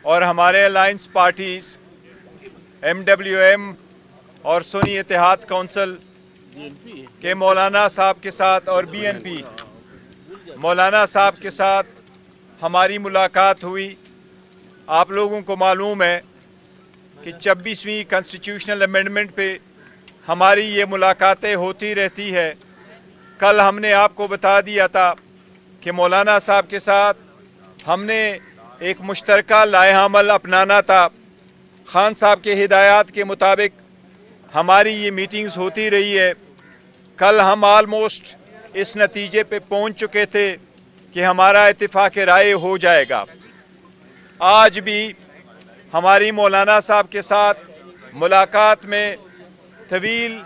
اور ہمارے alliance parties MWM اور سنی اتحاد کونسل کے مولانا صاحب کے ساتھ اور BNP مولانا صاحب کے ساتھ ہماری ملاقات ہوئی۔ آپ لوگوں کو معلوم ہے کہ 26ویں کانسٹیٹیوشنل امینڈمنٹ پہ ہماری یہ ملاقاتیں ہوتی رہتی ہے۔ کل ہم نے آپ کو بتا دیا تھا کہ مولانا صاحب کے ساتھ ہم نے ایک مشترکہ لائحہ عمل اپنانا تھا۔ خان صاحب کے ہدایات کے مطابق ہماری یہ میٹنگز ہوتی رہی ہے۔ کل ہم آلموسٹ اس نتیجے پہ پہنچ چکے تھے کہ ہمارا اتفاق رائے ہو جائے گا۔ آج بھی ہماری مولانا صاحب کے ساتھ ملاقات میں طویل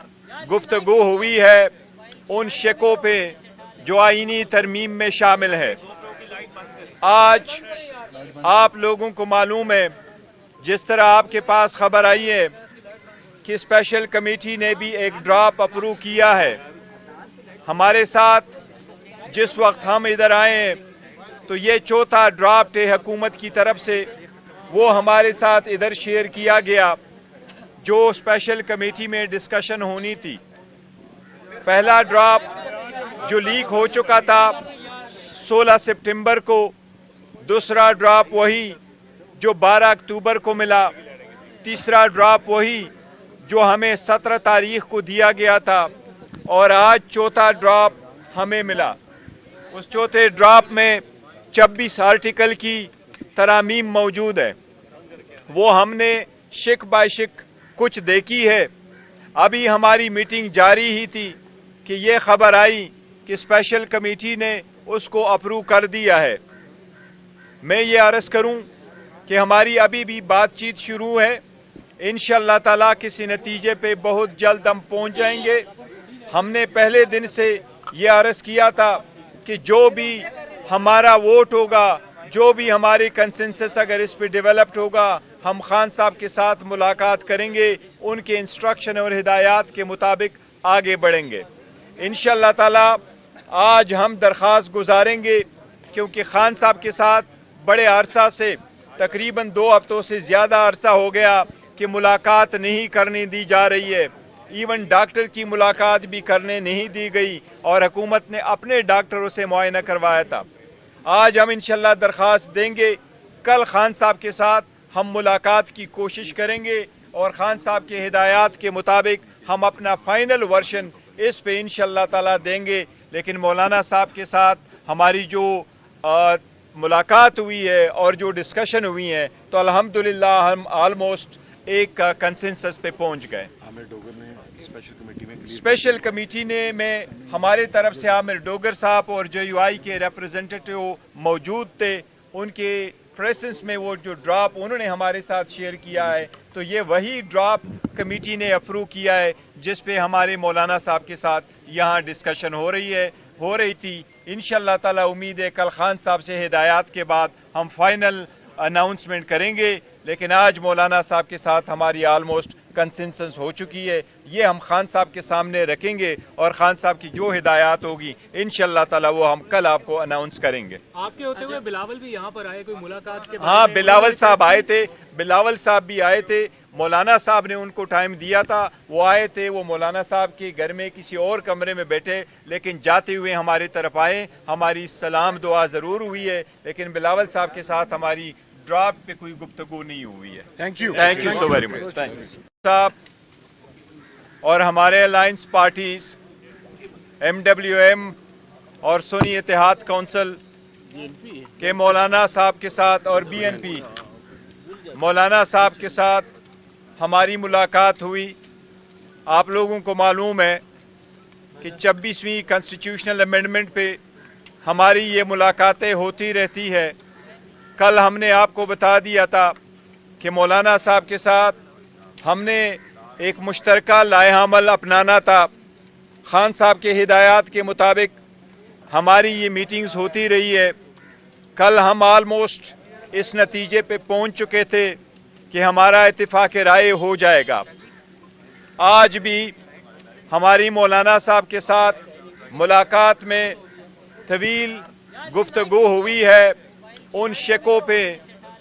گفتگو ہوئی ہے ان شقوں پہ جو آئینی ترمیم میں شامل ہے۔ آج آپ لوگوں کو معلوم ہے، جس طرح آپ کے پاس خبر آئی ہے کہ اسپیشل کمیٹی نے بھی ایک ڈراپ اپروو کیا ہے۔ ہمارے ساتھ جس وقت ہم ادھر آئے ہیں تو یہ چوتھا ڈرافٹ ہے حکومت کی طرف سے، وہ ہمارے ساتھ ادھر شیئر کیا گیا جو اسپیشل کمیٹی میں ڈسکشن ہونی تھی۔ پہلا ڈرافٹ جو لیک ہو چکا تھا 16 سپٹمبر کو، دوسرا ڈرافٹ وہی جو 12 اکتوبر کو ملا، تیسرا ڈرافٹ وہی جو ہمیں 17 تاریخ کو دیا گیا تھا، اور آج چوتھا ڈرافٹ ہمیں ملا۔ اس چوتھے ڈرافٹ میں 26 آرٹیکل کی ترامیم موجود ہے۔ وہ ہم نے شک بائی شک کچھ دیکھی ہے۔ ابھی ہماری میٹنگ جاری ہی تھی کہ یہ خبر آئی کہ اسپیشل کمیٹی نے اس کو اپروو کر دیا ہے۔ میں یہ عرض کروں کہ ہماری ابھی بھی بات چیت شروع ہے۔ انشاءاللہ تعالیٰ کسی نتیجے پہ بہت جلد ہم پہنچ جائیں گے۔ ہم نے پہلے دن سے یہ عرض کیا تھا کہ جو بھی ہمارا ووٹ ہوگا، جو بھی ہماری کنسنسس اگر اس پہ ڈیولپڈ ہوگا، ہم خان صاحب کے ساتھ ملاقات کریں گے، ان کے انسٹرکشن اور ہدایات کے مطابق آگے بڑھیں گے۔ انشاءاللہ تعالیٰ آج ہم درخواست گزاریں گے، کیونکہ خان صاحب کے ساتھ بڑے عرصہ سے تقریباً 2 ہفتوں سے زیادہ عرصہ ہو گیا کہ ملاقات نہیں کرنے دی جا رہی ہے۔ ایون ڈاکٹر کی ملاقات بھی کرنے نہیں دی گئی، اور حکومت نے اپنے ڈاکٹروں سے معائنہ کروایا تھا۔ آج ہم انشاءاللہ درخواست دیں گے، کل خان صاحب کے ساتھ ہم ملاقات کی کوشش کریں گے، اور خان صاحب کے ہدایات کے مطابق ہم اپنا فائنل ورژن اس پہ انشاءاللہ تعالیٰ دیں گے۔ لیکن مولانا صاحب کے ساتھ ہماری جو ملاقات ہوئی ہے اور جو ڈسکشن ہوئی ہے، تو الحمدللہ ہم آلموسٹ ایک کنسنسس پہ پہنچ گئے۔ عامر ڈوگر نے اسپیشل کمیٹی میں ہمارے طرف سے عامر ڈوگر صاحب اور JUI کے ریپرزنٹیٹیو موجود تھے۔ ان کے پریسنس میں وہ جو ڈراپ انہوں نے ہمارے ساتھ شیئر کیا ہے، تو یہ وہی ڈراپ کمیٹی نے اپروو کیا ہے جس پہ ہمارے مولانا صاحب کے ساتھ یہاں ڈسکشن ہو رہی تھی۔ انشاءاللہ تعالیٰ امید ہے کل خان صاحب سے ہدایات کے بعد ہم فائنل اناؤنسمنٹ کریں گے، لیکن آج مولانا صاحب کے ساتھ ہماری آلموسٹ کنسنسس ہو چکی ہے۔ یہ ہم خان صاحب کے سامنے رکھیں گے، اور خان صاحب کی جو ہدایات ہوگی انشاءاللہ تعالیٰ وہ ہم کل آپ کو اناؤنس کریں گے۔ آپ کے ہوتے ہوئے بلاول بھی یہاں پر آئے، کوئی ملاقات کے ہاں، بلاول صاحب آئے تھے، بلاول صاحب بھی آئے تھے۔ مولانا صاحب نے ان کو ٹائم دیا تھا، وہ آئے تھے۔ وہ مولانا صاحب کے گھر میں کسی اور کمرے میں بیٹھے، لیکن جاتے ہوئے ہماری طرف آئے۔ ہماری سلام دعا ضرور ہوئی ہے، لیکن بلاول صاحب کے ساتھ ہماری ڈرافٹ پہ کوئی گفتگو نہیں ہوئی ہے۔ Thank you so very much صاحب اور ہمارے الائنس پارٹیز MWM اور سنی اتحاد کونسل کے مولانا صاحب کے ساتھ اور BNP مولانا صاحب کے ساتھ ہماری ملاقات ہوئی۔ آپ لوگوں کو معلوم ہے کہ 26ویں کانسٹیٹیوشنل امینڈمنٹ پہ ہماری یہ ملاقاتیں ہوتی رہتی ہے۔ کل ہم نے آپ کو بتا دیا تھا کہ مولانا صاحب کے ساتھ ہم نے ایک مشترکہ لائحہ عمل اپنانا تھا۔ خان صاحب کے ہدایات کے مطابق ہماری یہ میٹنگز ہوتی رہی ہے۔ کل ہم آلموسٹ اس نتیجے پہ پہنچ چکے تھے کہ ہمارا اتفاق رائے ہو جائے گا۔ آج بھی ہماری مولانا صاحب کے ساتھ ملاقات میں طویل گفتگو ہوئی ہے ان شقوں پہ